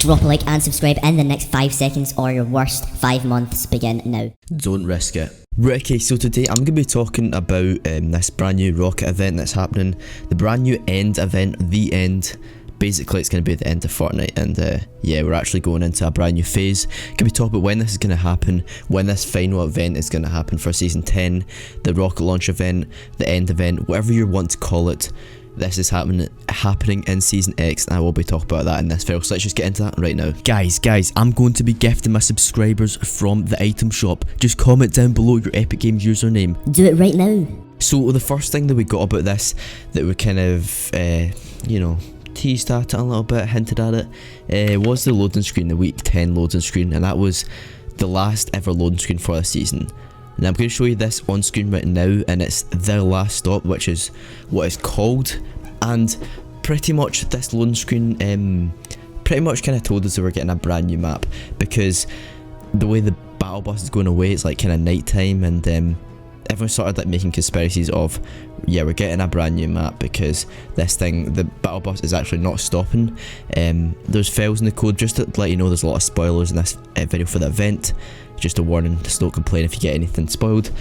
Drop a like and subscribe in the next 5 seconds or your worst 5 months begin now. Don't risk it. Right, okay, so today I'm going to be talking about this brand new rocket event that's happening. The brand new end event, The End. Basically, it's going to be the end of Fortnite, and yeah, we're actually going into a brand new phase. Going to be talking about when this is going to happen, when this final event is going to happen for Season 10, the rocket launch event, the end event, whatever you want to call it. This is happening in Season X, and I will be talking about that in this video, so let's just get into that right now. Guys, I'm going to be gifting my subscribers from the item shop. Just comment down below your Epic Games username. Do it right now. So the first thing that we got about this, that we kind of, you know, teased at it a little bit, hinted at it, was the loading screen, the week 10 loading screen, and that was the last ever loading screen for the season. And I'm going to show you this on screen right now, and it's the last stop, which is what it's called. And pretty much this loading screen pretty much kind of told us that we're getting a brand new map, because the way the battle bus is going away, it's like kind of night time, and everyone started like making conspiracies of, yeah, we're getting a brand new map because this thing, the battle bus, is actually not stopping. There's fails in the code, just to let you know there's a lot of spoilers in this video for the event. Just a warning, just don't complain if you get anything spoiled.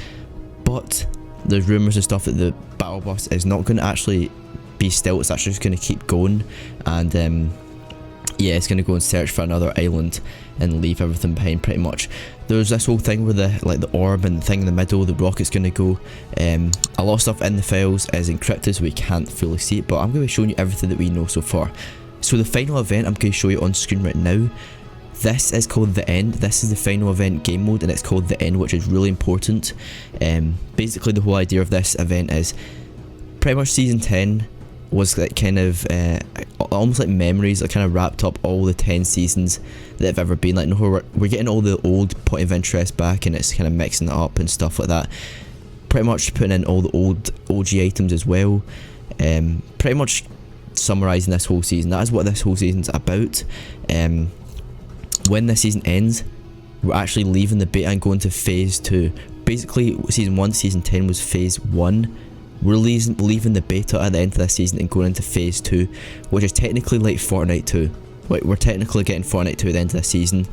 But there's rumours and stuff that the battle bus is not going to actually be still, it's actually just going to keep going, and yeah, it's going to go and search for another island and leave everything behind pretty much. There's this whole thing where the orb and the thing in the middle, the rocket's going to go. A lot of stuff in the files is encrypted, so we can't fully see it, but I'm going to be showing you everything that we know so far. So the final event I'm going to show you on screen right now, this is called The End. This is the final event game mode, and it's called The End, which is really important. Basically the whole idea of this event is pretty much Season 10 was like kind of almost like memories that kind of wrapped up all the 10 seasons that have ever been. Like, no, we're getting all the old point of interest back, and it's kind of mixing it up and stuff like that. Pretty much putting in all the old OG items as well. Pretty much summarising this whole season. That is what this whole season's about. When this season ends, we're actually leaving the beta and going to phase 2. Basically, Season 1 to Season 10 was phase 1. We're leaving the beta at the end of this season and going into phase 2, which is technically like Fortnite 2. Like, we're technically getting Fortnite 2 at the end of the season.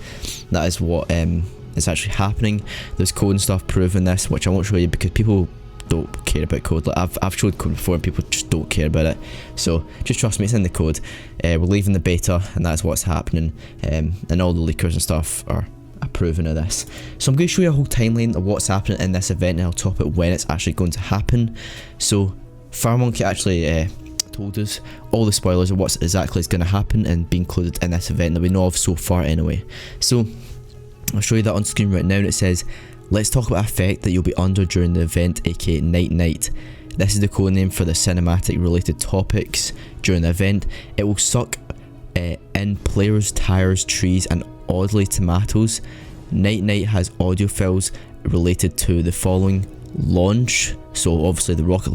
That is what is actually happening. There's code and stuff proving this, which I won't show you because people don't care about code. Like, I've showed code before and people just don't care about it, so just trust me, it's in the code. We're leaving the beta, and that's what's happening, and all the leakers and stuff are approving of this. So I'm going to show you a whole timeline of what's happening in this event, and I'll top it when it's actually going to happen. So FarMonkey actually told us all the spoilers of what exactly is going to happen and be included in this event that we know of so far anyway. So I'll show you that on screen right now, and it says, let's talk about effect that you'll be under during the event, aka Night Night. This is the code name for the cinematic related topics during the event. It will suck in players, tires, trees, and oddly tomatoes. Night Night has audio files related to the following: launch, so obviously the rocket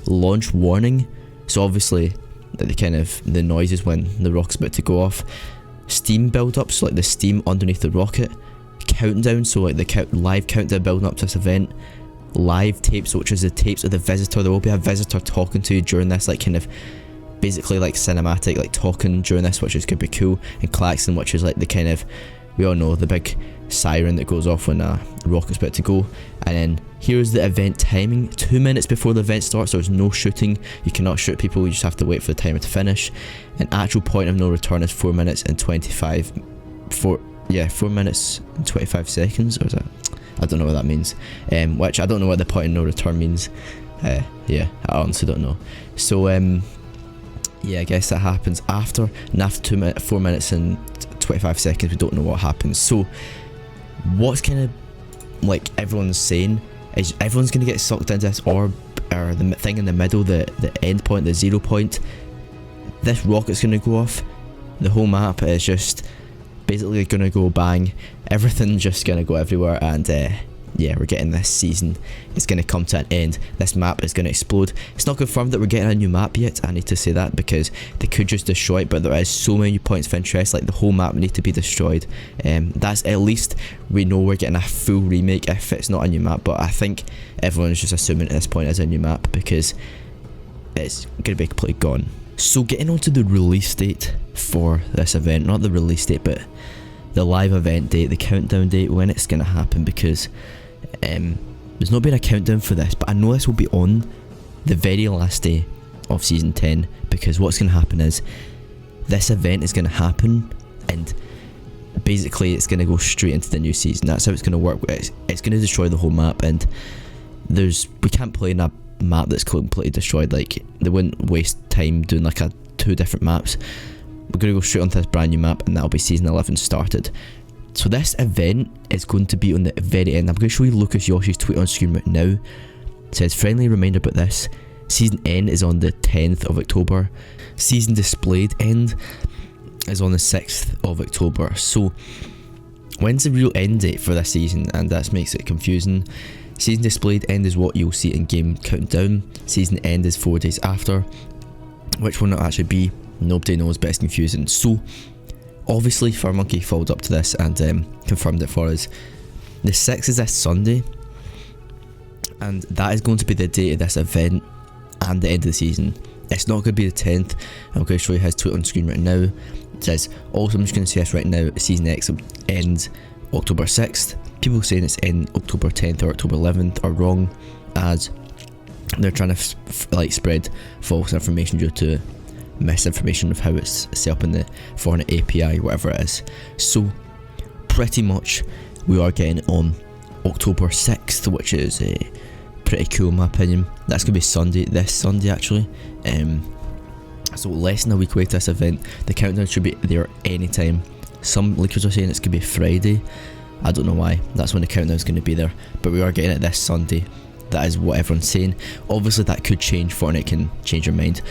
launch warning, so obviously the kind of the noises when the rocket's about to go off, steam build up, so like the steam underneath the rocket, countdown, so like the live countdown building up to this event, live tapes, which is the tapes of the visitor. There will be a visitor talking to you during this, like kind of basically like cinematic, like talking during this, which is gonna be cool, and klaxon, which is like the kind of, we all know, the big siren that goes off when a rocket's about to go. And then here's the event timing: 2 minutes before the event starts, there's no shooting, you cannot shoot people, you just have to wait for the timer to finish. An actual point of no return is 4 minutes and 25 4 minutes and 25 seconds, or is that, I don't know what that means, which I don't know what the point of no return means. Yeah, I honestly don't know. So yeah, I guess that happens after, and after 4 minutes and 25 seconds we don't know what happens. So what's kind of like everyone's saying is everyone's going to get sucked into this orb, or the thing in the middle, the end point, the 0 point. This rocket's going to go off, the whole map is just basically going to go bang, everything's just going to go everywhere, and yeah, we're getting this season, it's going to come to an end, this map is going to explode. It's not confirmed that we're getting a new map yet, I need to say that, because they could just destroy it, but there is so many points of interest, like the whole map need to be destroyed. That's at least we know we're getting a full remake if it's not a new map, but I think everyone's just assuming at this point it's a new map because it's going to be completely gone. So getting on to the release date for this event, not the release date but the live event date, the countdown date, when it's going to happen, because there's not been a countdown for this, but I know this will be on the very last day of Season 10, because what's going to happen is this event is going to happen and basically it's going to go straight into the new season. That's how it's going to work. It's going to destroy the whole map, and we can't play in a map that's completely destroyed. Like, they wouldn't waste time doing like two different maps. We're going to go straight onto this brand new map, and that'll be Season 11 started. So this event is going to be on the very end. I'm going to show you Lucas Yoshi's tweet on screen right now. It says, friendly reminder about this, season end is on the 10th of October. Season displayed end is on the 6th of October. So when's the real end date for this season? And that makes it confusing. Season displayed end is what you'll see in game countdown. Season end is 4 days after. Which one it'll actually be, nobody knows, but it's confusing. So obviously FurMonkey followed up to this and confirmed it for us. The 6th is this Sunday, and that is going to be the date of this event and the end of the season. It's not going to be the 10th. I'm going to show you his tweet on screen right now. It says, also I'm just going to say this right now, Season X ends October 6th. People saying it's in October 10th or October 11th are wrong, as they're trying to like spread false information due to misinformation of how it's set up in the Fortnite API, whatever it is. So pretty much we are getting on October 6th, which is pretty cool in my opinion. That's going to be Sunday, this Sunday actually. So less than a week away to this event. The countdown should be there anytime. Some leakers are saying it's going to be Friday. I don't know why. That's when the countdown is going to be there, but we are getting it this Sunday. That is what everyone's saying. Obviously that could change, Fortnite can change their mind,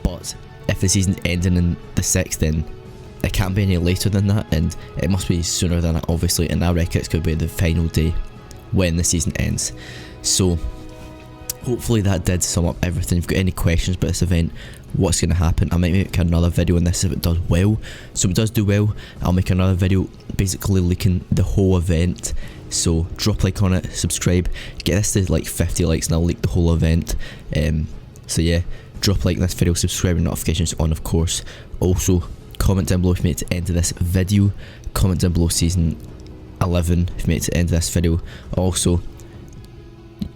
but if the season's ending in the 6th, then it can't be any later than that, and it must be sooner than that obviously, and I reckon it's going to be the final day when the season ends. So hopefully that did sum up everything. If you've got any questions about this event, what's going to happen, I might make another video on this if it does well. So if it does do well, I'll make another video basically leaking the whole event. So drop a like on it, subscribe, get this to like 50 likes and I'll leak the whole event. So yeah, drop a like in this video, subscribe and notifications on of course. Also comment down below if you made it to the end of this video. Comment down below season 11 if you made it to the end of this video. Also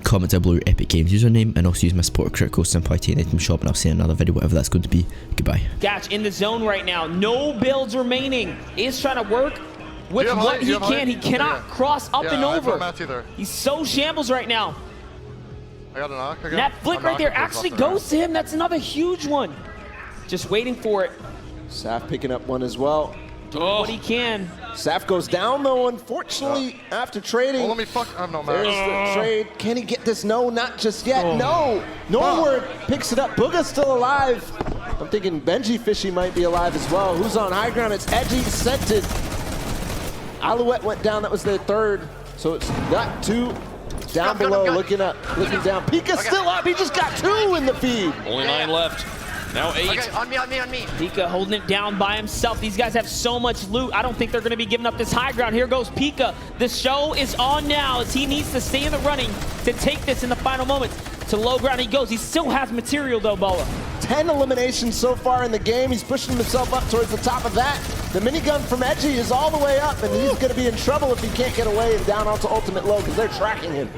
comment down below your Epic Games username, and also use my support critical simple IT and item shop, and I'll see you in another video, whatever that's going to be. Goodbye. Gatch in the zone right now, no builds remaining. Is trying to work with what he can. He cannot cross up and over. He's so shambles right now. I got a knock. That flick right there actually goes to him. That's another huge one. Just waiting for it. Saf picking up one as well. Doing what he can. Saf goes down though, unfortunately, after trading. Oh, let me fuck. I have no match. There's the trade. Can he get this? No, not just yet. No. Norward picks it up. Booga's still alive. I'm thinking Benji Fishy might be alive as well. Who's on high ground? It's Edgy Scented. Alouette went down. That was their third. So it's got two down below, looking up, looking down. Pika's still up. He just got two in the feed. Only 9 left. Now 8. Okay, on me. Pika holding it down by himself. These guys have so much loot. I don't think they're going to be giving up this high ground. Here goes Pika. The show is on now as he needs to stay in the running to take this in the final moments. To low ground he goes. He still has material though, Boa. 10 eliminations so far in the game. He's pushing himself up towards the top of that. The minigun from Edgy is all the way up, and he's going to be in trouble if he can't get away and down onto ultimate low because they're tracking him.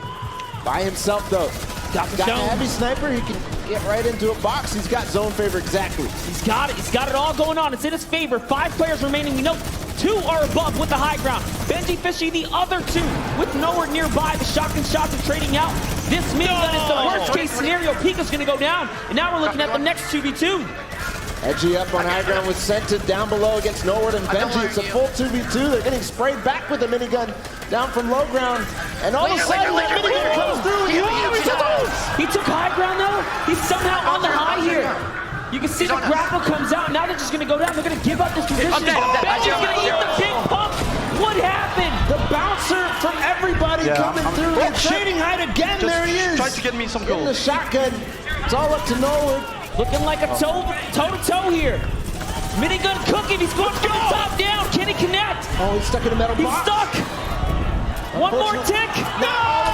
By himself though. Got a heavy sniper, he can get right into a box. He's got zone favor exactly. He's got it all going on. It's in his favor. 5 players remaining. We know 2 are above with the high ground. Benji Fishy, the other 2 with nowhere nearby. The shotgun shots are trading out. This minigun is the worst case scenario. Pika's gonna go down. And now we're looking at the next 2v2. Edgy up on high ground with Scented down below against Norwood and Benji. It's a full 2v2. They're getting sprayed back with the minigun down from low ground. And all of a sudden, that minigun comes through. He took high ground though. He's somehow on the high here. You can see the grapple comes out. Now they're just going to go down. They're going to give up this position. Benji's going to eat the big pump. What happened? The bouncer from everybody coming through. And trading height again. There he is. Tries to get me some gold. In the shotgun. It's all up to Norwood. Looking like a toe-to-toe here. Minigun cooking. He's going from the top down. Can he connect? Oh, he's stuck in a metal box. He's stuck. One more tick. No!